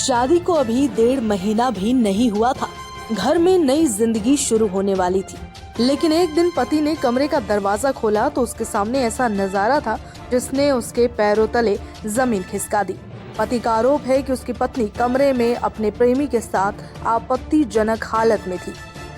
शादी को अभी 1.5 महीना भी नहीं हुआ था। घर में नई जिंदगी शुरू होने वाली थी, लेकिन एक दिन पति ने कमरे का दरवाजा खोला तो उसके सामने ऐसा नजारा था जिसने उसके पैरों तले जमीन खिसका दी। पति का आरोप है कि उसकी पत्नी कमरे में अपने प्रेमी के साथ आपत्तिजनक हालत में थी।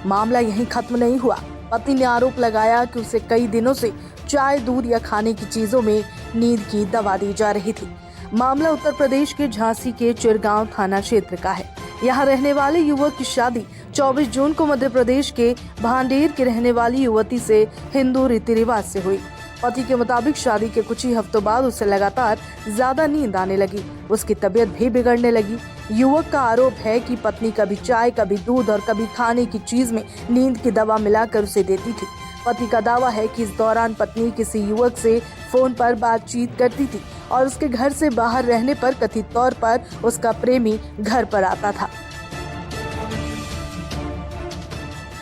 मामला यहीं खत्म नहीं हुआ। पति ने आरोप लगाया कि उसे कई दिनों से चाय, दूध या खाने की चीजों में नींद की दवा दी जा रही थी। मामला उत्तर प्रदेश के झांसी के चिरगांव थाना क्षेत्र का है। यहाँ रहने वाले युवक की शादी 24 जून को मध्य प्रदेश के भांडेर की रहने वाली युवती से हिंदू रीति रिवाज से हुई। पति के मुताबिक शादी के कुछ ही हफ्तों बाद उसे लगातार ज्यादा नींद आने लगी। उसकी तबीयत भी बिगड़ने लगी। युवक का आरोप है कि पत्नी कभी चाय, कभी दूध और कभी खाने की चीज में नींद की दवा मिलाकर उसे देती थी। पति का दावा है कि इस दौरान पत्नी किसी युवक से फोन पर बातचीत करती थी और उसके घर से बाहर रहने पर कथित तौर पर उसका प्रेमी घर पर आता था।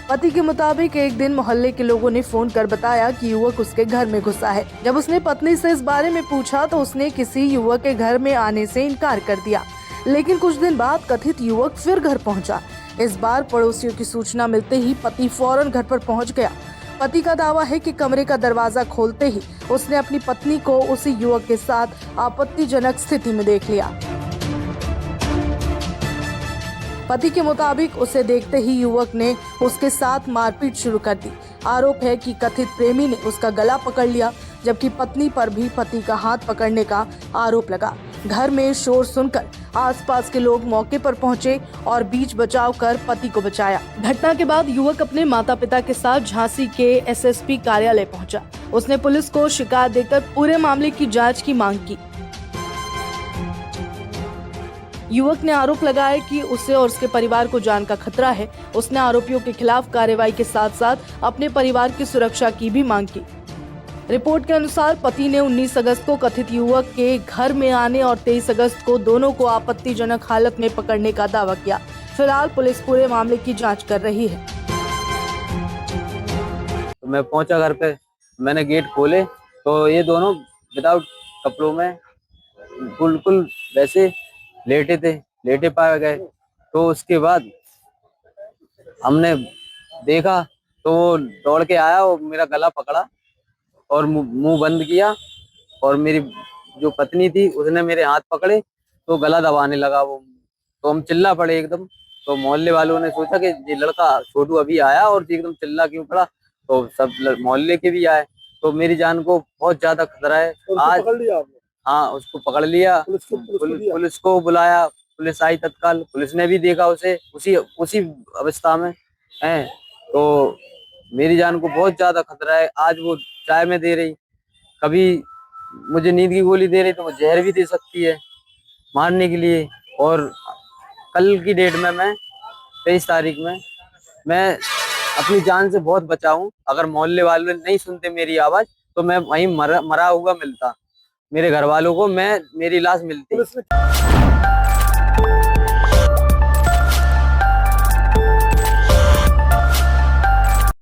पति के मुताबिक एक दिन मोहल्ले के लोगों ने फोन कर बताया कि युवक उसके घर में घुसा है। जब उसने पत्नी से इस बारे में पूछा तो उसने किसी युवक के घर में आने से इनकार कर दिया, लेकिन कुछ दिन बाद कथित युवक फिर घर पहुंचा। इस बार पड़ोसियों की सूचना मिलते ही पति फौरन घर पर पहुंच गया। पति का दावा है कि कमरे का दरवाजा खोलते ही उसने अपनी पत्नी को उसी युवक के साथ आपत्तिजनक स्थिति में देख लिया। पति के मुताबिक उसे देखते ही युवक ने उसके साथ मारपीट शुरू कर दी। आरोप है कि कथित प्रेमी ने उसका गला पकड़ लिया, जबकि पत्नी पर भी पति का हाथ पकड़ने का आरोप लगा। घर में शोर सुनकर आसपास के लोग मौके पर पहुंचे और बीच बचाव कर पति को बचाया। घटना के बाद युवक अपने माता पिता के साथ झांसी के एसएसपी कार्यालय पहुंचा। उसने पुलिस को शिकायत देकर पूरे मामले की जांच की मांग की। युवक ने आरोप लगाया कि उसे और उसके परिवार को जान का खतरा है। उसने आरोपियों के खिलाफ कार्रवाई के साथ साथ अपने परिवार की सुरक्षा की भी मांग की। रिपोर्ट के अनुसार पति ने 19 अगस्त को कथित युवक के घर में आने और 23 अगस्त को दोनों को आपत्तिजनक हालत में पकड़ने का दावा किया। फिलहाल पुलिस पूरे मामले की जांच कर रही है। तो मैं पहुंचा घर पे, मैंने गेट खोले तो ये दोनों विदाउट कपड़ों में बिल्कुल वैसे लेटे पाए गए। तो उसके बाद हमने देखा तो वो दौड़ के आया और मेरा गला पकड़ा और मुंह बंद किया, और मेरी जो पत्नी थी उसने मेरे हाथ पकड़े तो गला दबाने लगा वो। तो हम चिल्ला पड़े एकदम। तो मोहल्ले वालों ने सोचा कि ये लड़का छोटू अभी आया और एकदम चिल्ला क्यों पड़ा, तो सब मोहल्ले के भी आए। तो मेरी जान को बहुत ज्यादा खतरा है। आज पकड़ लिया आपने? हाँ, उसको पकड़ लिया। पुलिस को बुलाया, पुलिस आई तत्काल। पुलिस ने भी देखा उसे उसी अवस्था में है। तो मेरी जान को बहुत ज्यादा खतरा है। आज वो चाय में दे रही, कभी मुझे नींद की गोली दे रही, तो वो जहर भी दे सकती है मारने के लिए। और कल की डेट में मैं 23 तारीख में मैं अपनी जान से बहुत बचा हूँ। अगर मोहल्ले वाले नहीं सुनते मेरी आवाज तो मैं वहीं मरा हुआ मिलता, मेरे घर वालों को मेरी लाश मिलती।